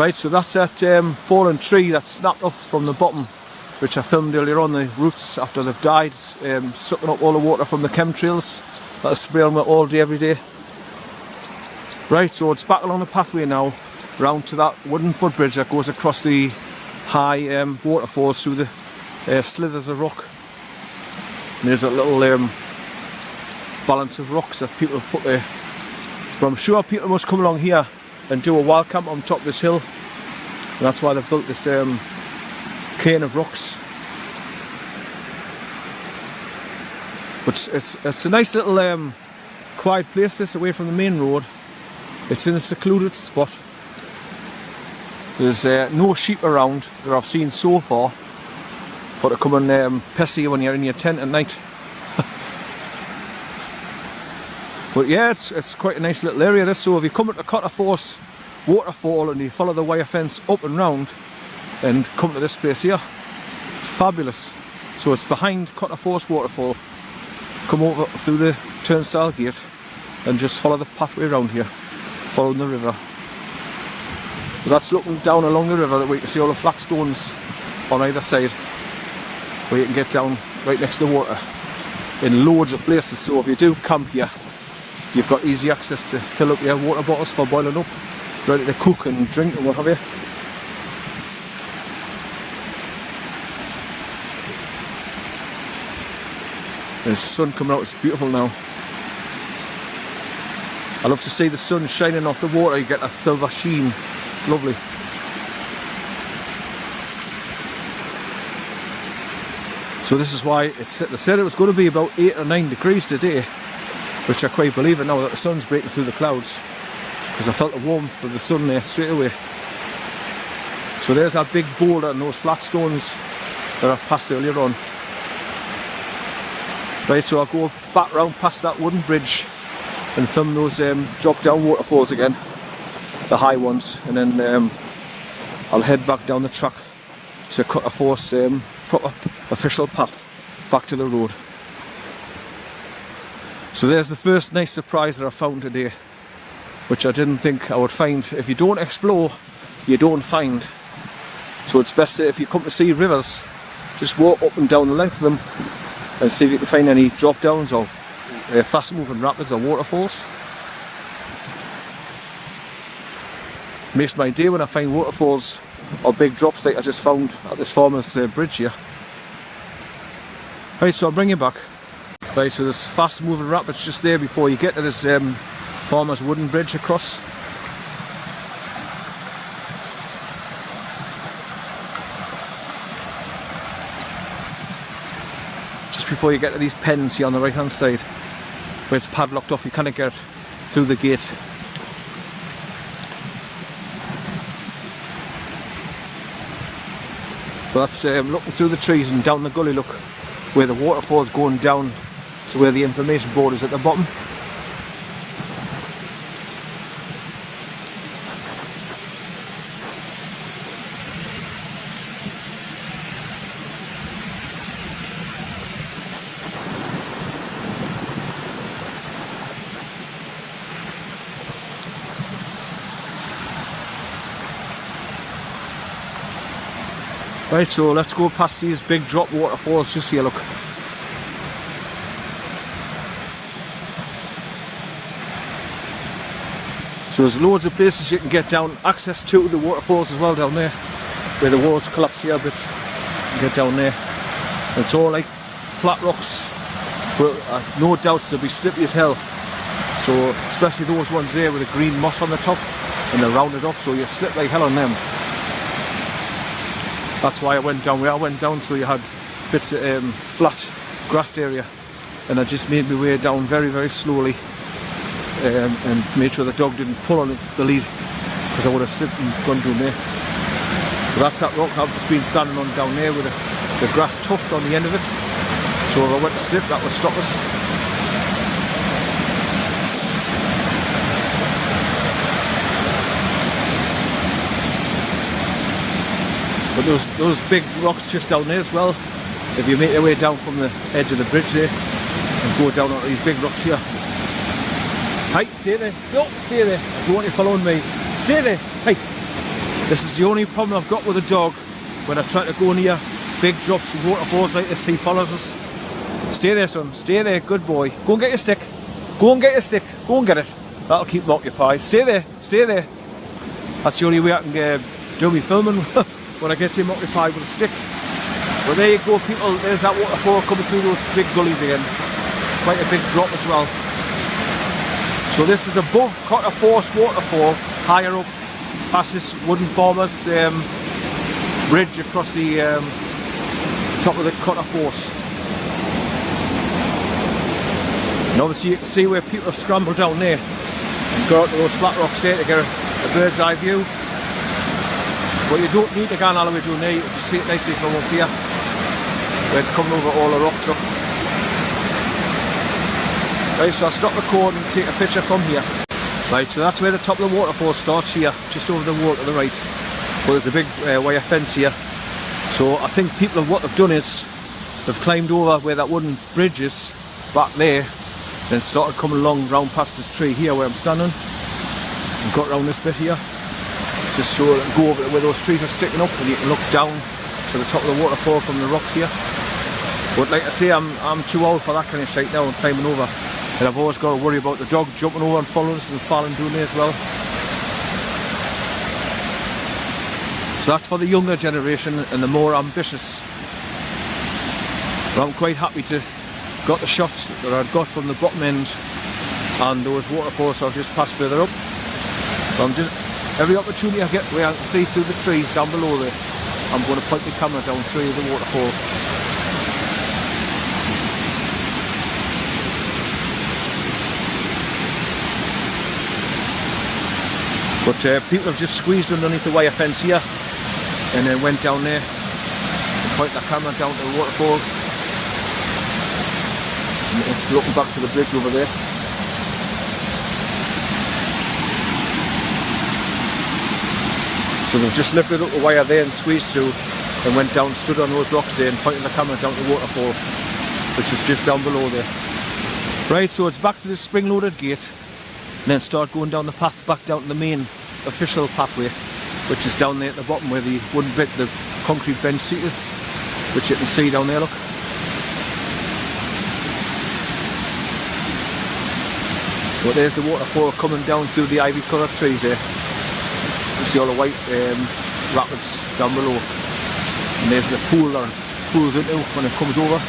Right, so that's that fallen tree that snapped off from the bottom, which I filmed earlier on, the roots after they've died, sucking up all the water from the chemtrails that I spray on it all day, every day. Right, so it's back along the pathway now, round to that wooden footbridge that goes across the high waterfalls through the slithers of rock. And there's a little balance of rocks that people have put there. But I'm sure people must come along here and do a wild camp on top of this hill. And that's why they've built this cairn of rocks. But it's a nice little quiet place, this, away from the main road. It's in a secluded spot. There's no sheep around that I've seen so far for to come and pester you when you're in your tent at night. But yeah, it's quite a nice little area this. So if you come into COTTERFORCE waterfall and you follow the wire fence up and round and come to this place here, it's fabulous. So it's behind COTTERFORCE waterfall. Come over through the turnstile gate and just follow the pathway around here, following the river. But that's looking down along the river that we can see all the flat stones on either side, where you can get down right next to the water in loads of places. So if you do camp here, you've got easy access to fill up your water bottles for boiling up, ready to cook and drink and what have you. There's the sun coming out, it's beautiful now. I love to see the sun shining off the water, you get that silver sheen, it's lovely. So this is why they said it was going to be about 8 or 9 degrees today, which I quite believe it now that the sun's breaking through the clouds, because I felt the warmth of the sun there straight away. So there's that big boulder and those flat stones that I passed earlier on. Right, so I'll go back round past that wooden bridge and film those drop down waterfalls again, the high ones, and then I'll head back down the track to COTTERFORCE proper official path back to the road. So there's the first nice surprise that I found today, which I didn't think I would find. If you don't explore, you don't find. So it's best that if you come to see rivers, just walk up and down the length of them and see if you can find any drop downs or fast moving rapids or waterfalls. Makes my day when I find waterfalls or big drops like I just found at this farmer's bridge here. Right, so I'll bring you back. Right, so there's fast moving rapids just there before you get to this farmer's wooden bridge across. Just before you get to these pens here on the right hand side, where it's padlocked off, you can't get through the gate. But that's looking through the trees and down the gully, look, where the waterfall's going down to where the information board is at the bottom. Right, so let's go past these big drop waterfalls just here, look. So there's loads of places you can get down, access to the waterfalls as well down there, where the walls collapse here a bit. You can get down there. And it's all like flat rocks, but no doubts they'll be slippy as hell. So especially those ones there with the green moss on the top, and they're rounded off, so you slip like hell on them. That's why I went down where I went down, so you had bits of flat grassed area, and I just made my way down very, very slowly and made sure the dog didn't pull on the lead, because I would have slipped and gone down there. But that's that rock I've just been standing on down there with the grass tuft on the end of it, so if I went to slip that would stop us. But those big rocks just down there as well, if you make your way down from the edge of the bridge there and go down onto these big rocks here. Hey, stay there. No, stay there. I don't want you following me. Stay there. Hey. This is the only problem I've got with the dog when I try to go near big drops and waterfalls like this. He follows us. Stay there, son. Stay there. Good boy. Go and get your stick. Go and get your stick. Go and get it. That'll keep him occupied. Stay there. Stay there. That's the only way I can do me filming when I get him occupied with a stick. But there you go, people. There's that waterfall coming through those big gullies again. Quite a big drop as well. So this is above COTTERFORCE waterfall, higher up, past this wooden farmer's bridge across the top of the COTTERFORCE. And obviously you can see where people have scrambled down there and got out to those flat rocks there to get a bird's eye view. But you don't need to go all the way down there, you can just see it nicely from up here, where it's coming over all the rocks up. Right, so I'll stop recording and take a picture from here. Right, so that's where the top of the waterfall starts here, just over the wall to the right. But there's a big wire fence here. So I think people, what they've done is, they've climbed over where that wooden bridge is, back there, then started coming along round past this tree here where I'm standing, and got round this bit here, just so they can go over where those trees are sticking up, and you can look down to the top of the waterfall from the rocks here. But like I say, I'm too old for that kind of shit now and climbing over. And I've always got to worry about the dog jumping over and following us and falling down there as well. So that's for the younger generation and the more ambitious. But I'm quite happy to got the shots that I'd got from the bottom end and those waterfalls I've just passed further up. So I'm just, every opportunity I get where I can see through the trees down below there, I'm going to point the camera down through the waterfall. But people have just squeezed underneath the wire fence here and then went down there and point the camera down to the waterfalls. And it's looking back to the bridge over there. So they've just lifted up the wire there and squeezed through and went down, stood on those rocks there and pointed the camera down to the waterfall, which is just down below there. Right, so it's back to the spring-loaded gate. And then start going down the path back down to the main official pathway, which is down there at the bottom where the wooden bit, the concrete bench seat is, which you can see down there, look. But there's the waterfall coming down through the ivy coloured trees there. You see all the white rapids down below. And there's the pool that it pools into when it comes over.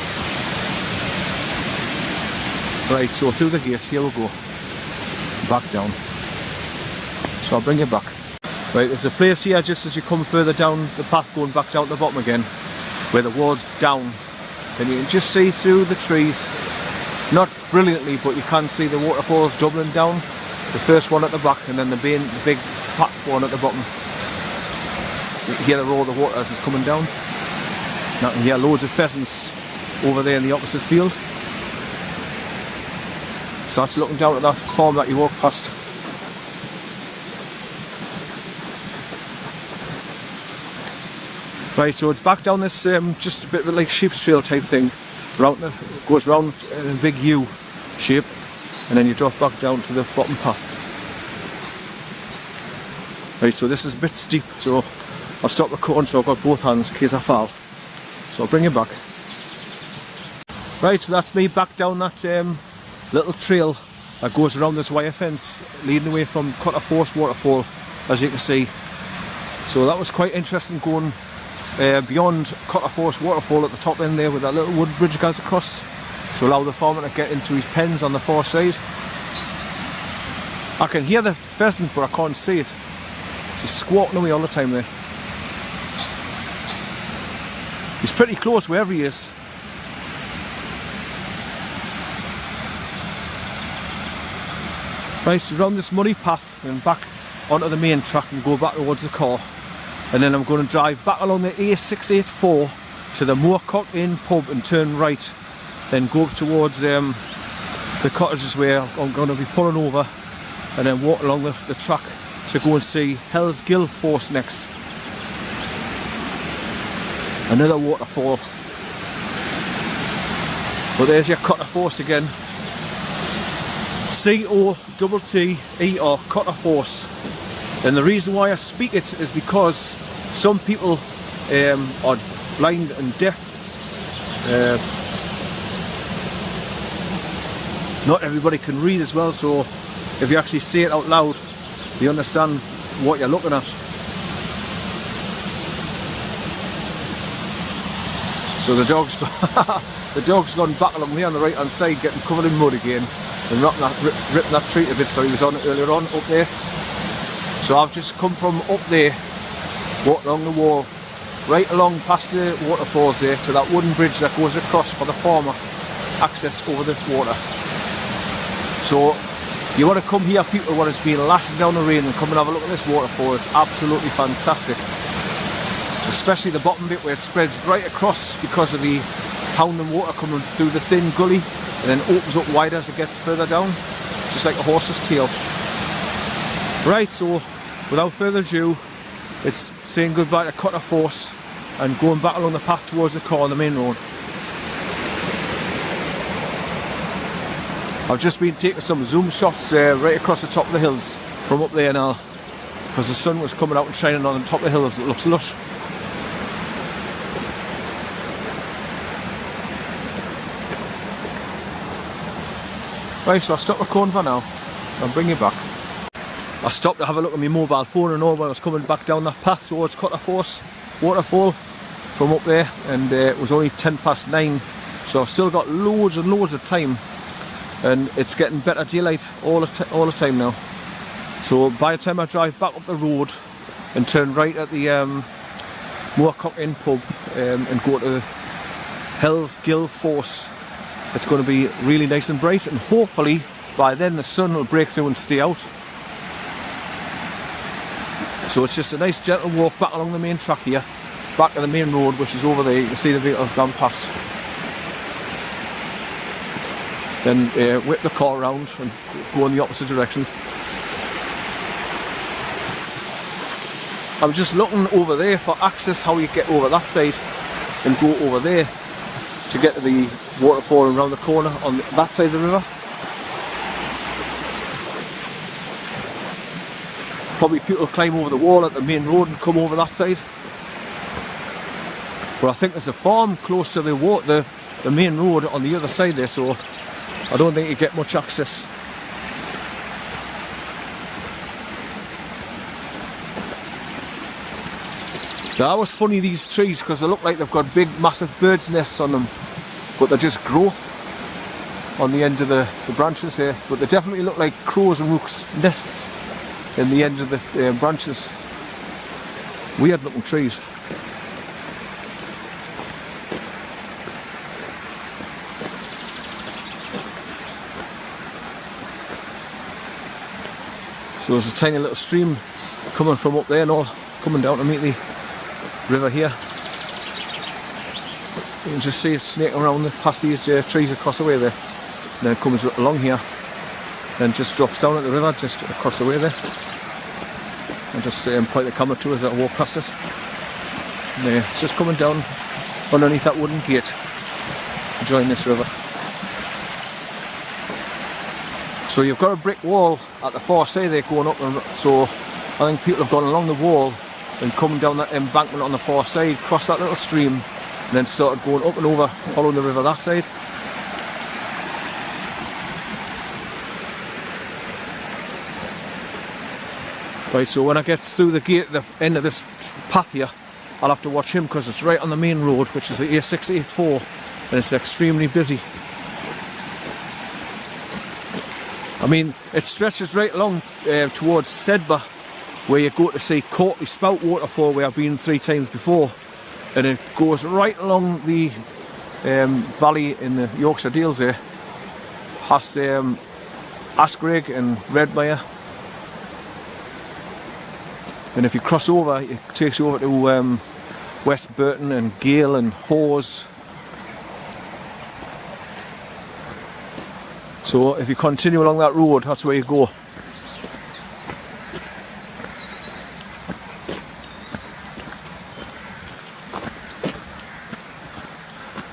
Right, so through the gate, here we go. Back down. So I'll bring it back. Right, there's a place here just as you come further down the path going back down to the bottom again, where the wall's down. And you can just see through the trees, not brilliantly, but you can see the waterfalls doubling down. The first one at the back and then the big fat one at the bottom. You can hear the roar of the water as it's coming down. Now you can hear loads of pheasants over there in the opposite field. So that's looking down at that farm that you walk past. Right, so it's back down this just a bit of a like sheep's trail type thing. Goes round in a big U shape, and then you drop back down to the bottom path. Right, so this is a bit steep, so I'll stop recording so I've got both hands in case I fall. So I'll bring it back. Right, so that's me back down that little trail that goes around this wire fence leading away from COTTERFORCE waterfall, as you can see. So that was quite interesting going beyond COTTERFORCE waterfall at the top end there with that little wood bridge goes across to allow the farmer to get into his pens on the far side. I can hear the pheasant but I can't see it. It's squawking away all the time there. He's pretty close wherever he is. Right, so around this muddy path and back onto the main track and go back towards the car. And then I'm going to drive back along the A684 to the Moorcock Inn pub and turn right. Then go up towards the cottages where I'm going to be pulling over and then walk along the track to go and see Hell's Gill Force next. Another waterfall. But there's your COTTERFORCE again. COTTERFORCE. And the reason why I speak it is because some people are blind and deaf. Not everybody can read as well, so if you actually say it out loud, you understand what you're looking at. So the dog's gone back along here on the right hand side, getting covered in mud again, and ripping that tree to bits that he was on earlier on up there. So I've just come from up there, walked along the wall, right along past the waterfalls there to that wooden bridge that goes across for the farmer access over the water. So you want to come here, people, when it's been lashing down the rain, and come and have a look at this waterfall. It's absolutely fantastic. Especially the bottom bit where it spreads right across because of the pounding water coming through the thin gully and then opens up wider as it gets further down, just like a horse's tail. Right, so without further ado, it's saying goodbye to COTTERFORCE and going back along the path towards the car on the main road. I've just been taking some zoom shots right across the top of the hills from up there now, because the sun was coming out and shining on the top of the hills. It looks lush. Right, so I stopped recording for now. I'll bring you back. I stopped to have a look at my mobile phone and all when I was coming back down that path towards COTTERFORCE waterfall from up there, and it was only 9:10, so I've still got loads and loads of time, and it's getting better daylight all the time now. So by the time I drive back up the road and turn right at the Moorcock Inn pub and go to Hell's Gill Force, it's going to be really nice and bright, and hopefully by then the sun will break through and stay out. So it's just a nice gentle walk back along the main track here, back to the main road, which is over there. You can see the vehicles gone past. Then whip the car around and go in the opposite direction. I'm just looking over there for access, how you get over that side and go over there to get to the waterfall around the corner on that side of the river. Probably people climb over the wall at the main road and come over that side. But I think there's a farm close to the main road on the other side there, so I don't think you get much access. Now, that was funny, these trees, because they look like they've got big massive birds' nests on them, but they're just growth on the ends of the branches here. But they definitely look like crows and rooks' nests in the ends of the branches. Weird looking trees. So there's a tiny little stream coming from up there and all, coming down to meet the river here. You can just see it snaking around past these trees across the way there. And then it comes along here, then just drops down at the river just across the way there. And just point the camera to us as I walk past it. And it's just coming down underneath that wooden gate to join this river. So you've got a brick wall at the far side there going up, and so I think people have gone along the wall and come down that embankment on the far side, cross that little stream, and then started going up and over, following the river that side. Right, so when I get through the gate, the end of this path here, I'll have to watch him because it's right on the main road, which is the A684, and it's extremely busy. I mean, it stretches right along towards Sedbergh, where you go to see Courtly Spout waterfall, where I've been 3 times before, and it goes right along the valley in the Yorkshire Dales there, past Askrigg and Redmire. And if you cross over, it takes you over to West Burton and Gale and Hawes. So if you continue along that road, that's where you go.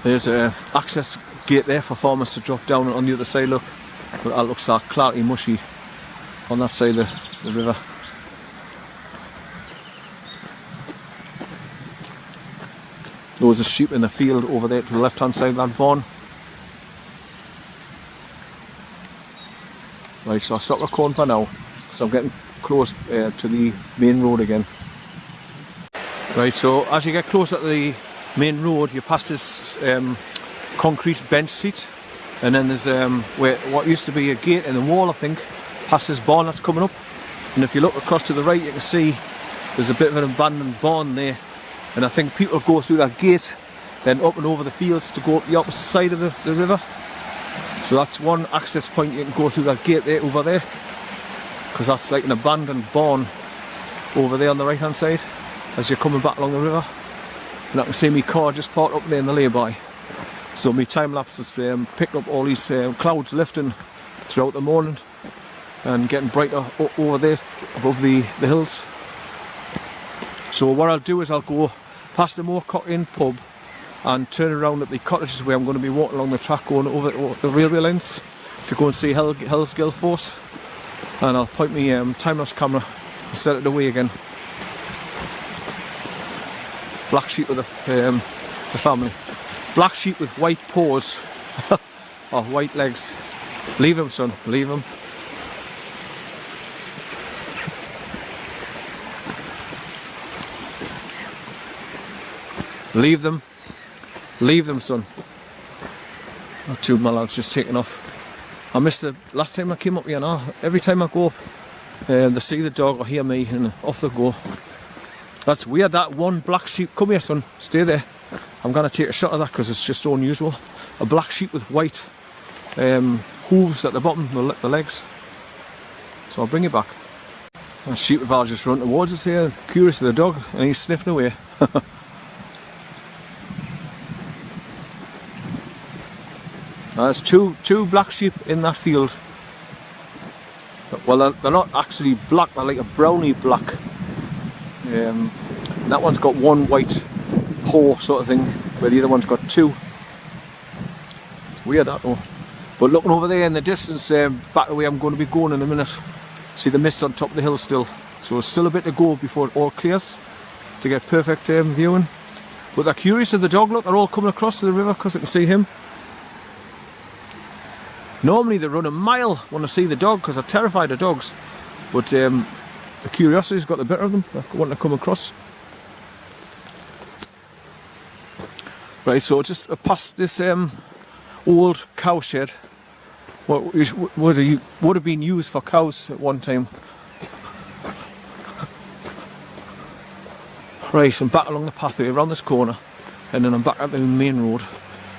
There's an access gate there for farmers to drop down on the other side, look. But that looks like clarky mushy on that side of the river. Loads of sheep in the field over there to the left hand side of that barn. Right, so I'll stop recording for now because I'm getting close to the main road again. Right, so as you get closer to the main road, you pass this concrete bench seat, and then there's where what used to be a gate in the wall, I think, past this barn that's coming up. And if you look across to the right, you can see there's a bit of an abandoned barn there, and I think people go through that gate, then up and over the fields to go up the opposite side of the river. So that's one access point. You can go through that gate there, over there, because that's like an abandoned barn over there on the right hand side as you're coming back along the river. And I can see my car just parked up there in the lay-by. So my time lapse has picked up all these clouds lifting throughout the morning and getting brighter over there above the hills. So what I'll do is I'll go past the Moorcock Inn pub and turn around at the cottages where I'm going to be walking along the track going over the railway lines to go and see Hell's Guild Force. And I'll point my time-lapse camera and set it away again. Black sheep with the family. Black sheep with white paws or white legs. Leave him, son, leave him. Leave them. Leave them, son. Not too, my lad's just taking off. I missed the last time I came up here now. Every time I go up, they see the dog or hear me and off they go. That's weird, that one black sheep. Come here, son, stay there. I'm going to take a shot of that because it's just so unusual. A black sheep with white hooves at the bottom, the legs. So I'll bring it back. A sheep have just run towards us here, curious of the dog, and he's sniffing away. There's two black sheep in that field. Well, they're not actually black, they're like a browny black. That one's got one white paw sort of thing, where the other one's got two. It's weird that though. But looking over there in the distance, back the way I'm going to be going in a minute, see the mist on top of the hill still. So there's still a bit to go before it all clears to get perfect viewing. But they're curious of the dog. Look, they're all coming across to the river because they can see him. Normally they run a mile when they see the dog because they're terrified of dogs, but the curiosity's got the better of them. They want to come across. Right, so just past this old cow shed, what would have been used for cows at one time. Right, I'm back along the pathway around this corner, and then I'm back at the main road,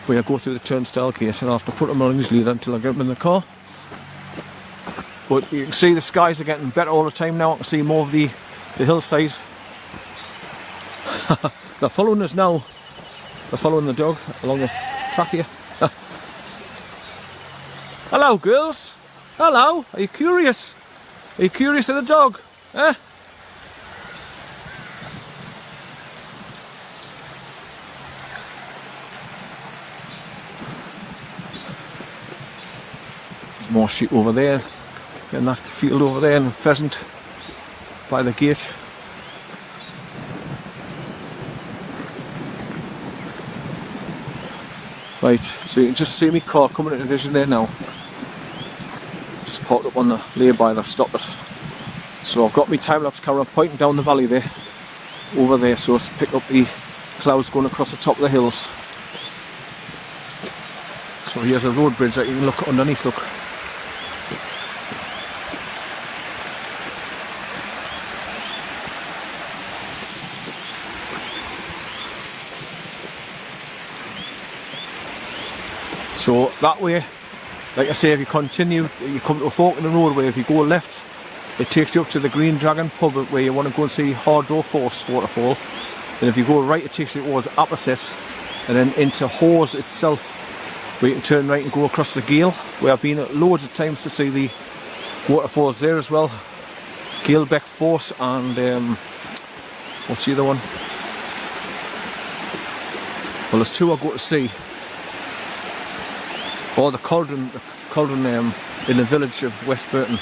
where I go through the turnstile gate, and I have to put them on his lead until I get them in the car. But you can see the skies are getting better all the time now. I can see more of the hillside. They're following us now. They're following the dog along the track here. Hello, girls. Hello. Are you curious? Are you curious of the dog? Eh? More sheep over there, in that field over there, and a pheasant by the gate. Right, so you can just see me car coming into vision there now. Just parked up on the lay-by that stopped it. So I've got my time-lapse camera pointing down the valley there, over there, so it's picked up the clouds going across the top of the hills. So here's a road bridge that you can look underneath, look. So that way, like I say, if you continue, you come to a fork in the roadway. If you go left, it takes you up to the Green Dragon pub where you want to go and see COTTERFORCE waterfall. And if you go right, it takes you towards Opposite and then into Hawes itself, where you can turn right and go across the Gale, where I've been loads of times to see the waterfalls there as well. Galebeck Force and what's the other one? Well, there's two I go to see. Or the cauldron in the village of West Burton.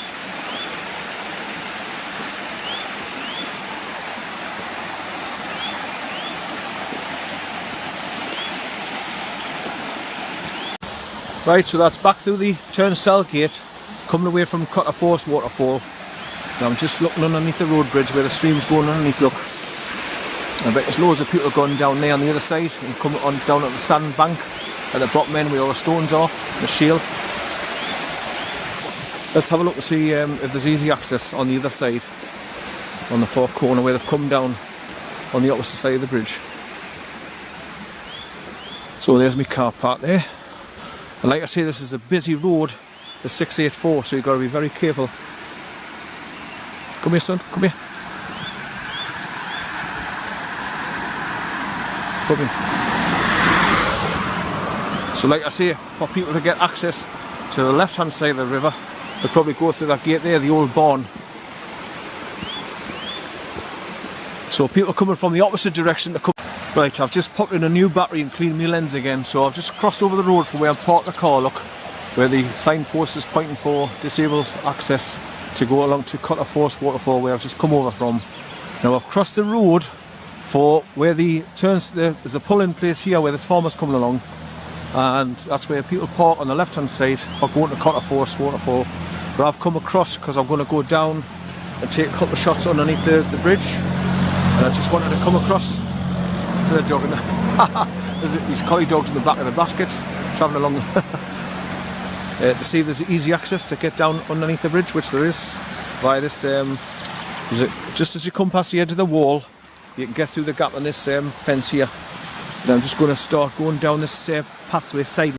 Right, so that's back through the turnstile gate, coming away from COTTERFORCE waterfall. Now I'm just looking underneath the road bridge where the stream's going underneath, look. I bet there's loads of people going down there on the other side and come on down at the sand bank at the bottom end where all the stones are, the shield. Let's have a look to see if there's easy access on the other side, on the far corner where they've come down on the opposite side of the bridge. So there's my car park there. And like I say, this is a busy road, the 684, so you've got to be very careful. Come here, son, come here. Come here. So like I say, for people to get access to the left hand side of the river, they'll probably go through that gate there, the old barn. So people coming from the opposite direction to come. Right, I've just popped in a new battery and cleaned my lens again, so I've just crossed over the road from where I'm parked the car, look, where the signpost is pointing for disabled access to go along to COTTERFORCE waterfall, where I've just come over from. Now I've crossed the road for where the turns, there's a pull-in place here where this farmer's coming along, and that's where people park on the left hand side for going to COTTERFORCE waterfall. But I've come across because I'm going to go down and take a couple of shots underneath the bridge, and I just wanted to come across. The dog in there's these collie dogs in the back of the basket travelling along to see if there's easy access to get down underneath the bridge, which there is via this just as you come past the edge of the wall you can get through the gap on this fence here. And I'm just going to start going down this pathway side